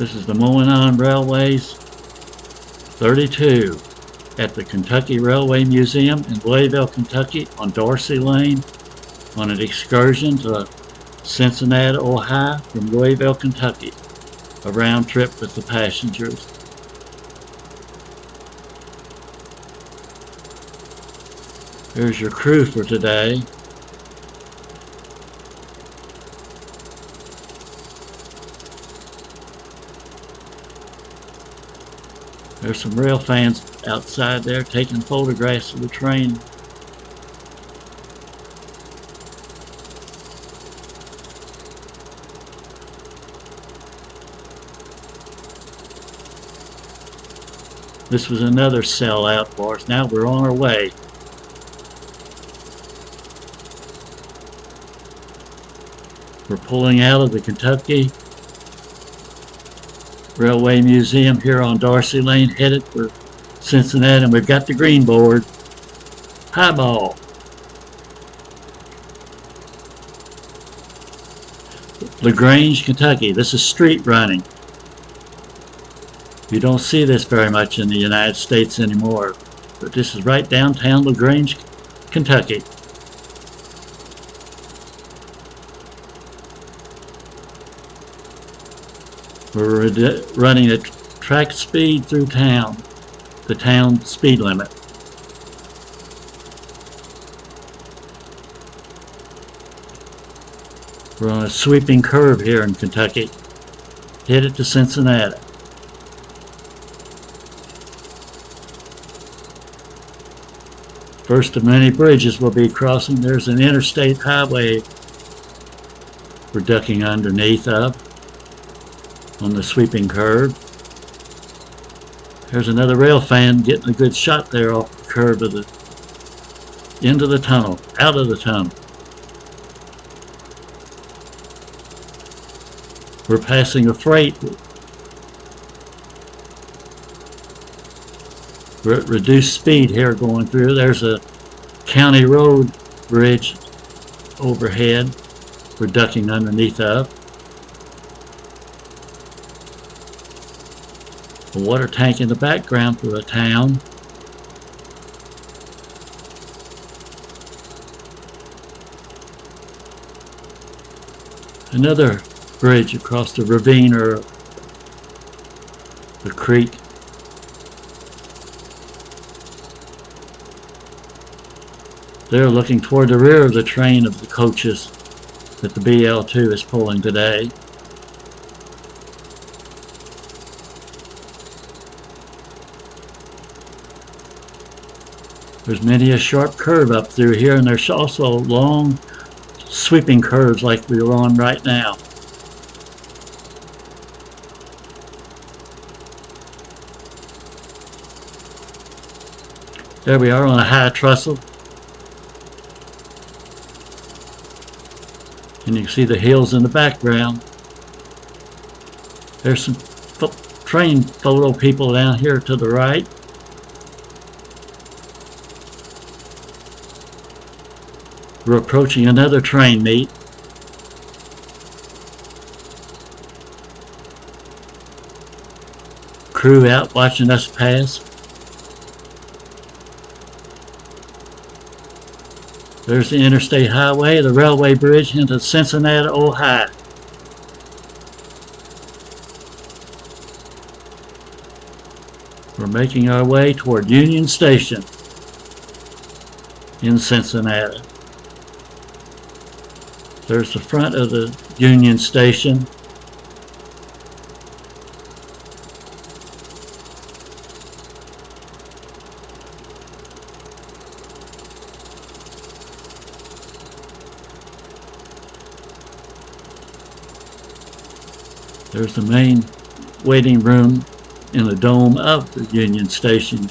This is the Monon Railway's 32 at the Kentucky Railway Museum in Louisville, Kentucky on Dorsey Lane on an excursion to Cincinnati, Ohio from Louisville, Kentucky. A round trip with the passengers. Here's your crew for today. There's some rail fans outside there taking photographs of the train. This was another sellout for us. Now we're on our way. We're pulling out of the Kentucky Railway Museum here on Dorsey Lane, headed for Cincinnati, and we've got the green board. Highball. LaGrange, Kentucky. This is street running. You don't see this very much in the United States anymore, but this is right downtown LaGrange, Kentucky. We're running at track speed through town, the town speed limit. We're on a sweeping curve here in Kentucky, headed to Cincinnati. First of many bridges we'll be crossing. There's an interstate highway we're ducking underneath of on the sweeping curve. There's another rail fan getting a good shot there off the curve of the into the tunnel, out of the tunnel. We're passing a freight. We're at reduced speed here going through. There's a county road bridge overhead we're ducking underneath of. A water tank in the background for the town. Another bridge across the ravine or the creek. They're looking toward the rear of the train of the coaches that the BL2 is pulling today. There's many a sharp curve up through here, and there's also long sweeping curves like we're on right now. There we are on a high trestle. And you can see the hills in the background. There's some train photo people down here to the right. We're approaching another train meet. Crew out watching us pass. There's the interstate highway, the railway bridge into Cincinnati, Ohio. We're making our way toward Union Station in Cincinnati. There's the front of the Union Station. There's the main waiting room in the dome of the Union Station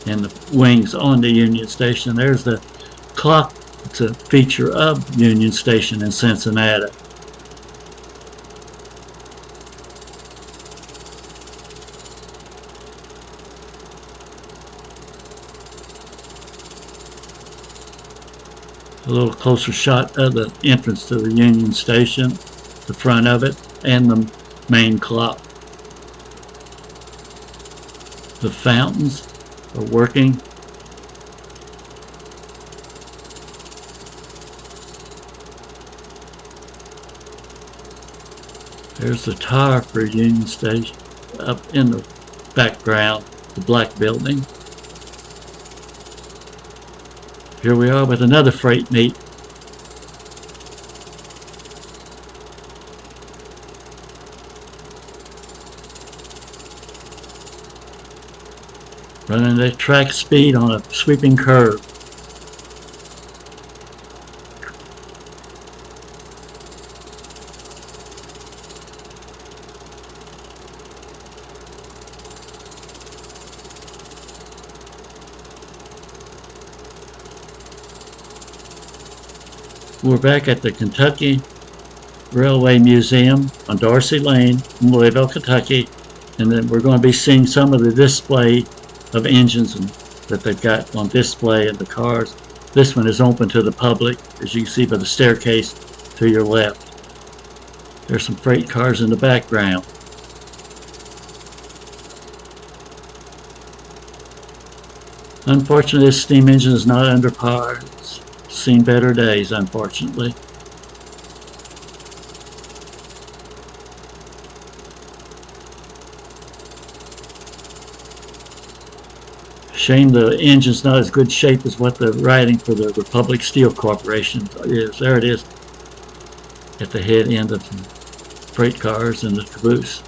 and the wings on the Union Station. There's the clock. It's a feature of Union Station in Cincinnati. A little closer shot of the entrance to the Union Station, the front of it, and the main clock. The fountains are working. There's the tower for Union Station up in the background, the black building. Here we are with another freight meet. Running at track speed on a sweeping curve. We're back at the Kentucky Railway Museum on Dorsey Lane in Louisville, Kentucky, and then we're going to be seeing some of the display of engines that they've got on display in the cars. This one is open to the public, as you can see by the staircase to your left. There's some freight cars in the background. Unfortunately, this steam engine is not under par. It's seen better days, unfortunately. Shame the engine's not as good shape as what the writing for the Republic Steel Corporation is. There it is at the head end of the freight cars and the caboose.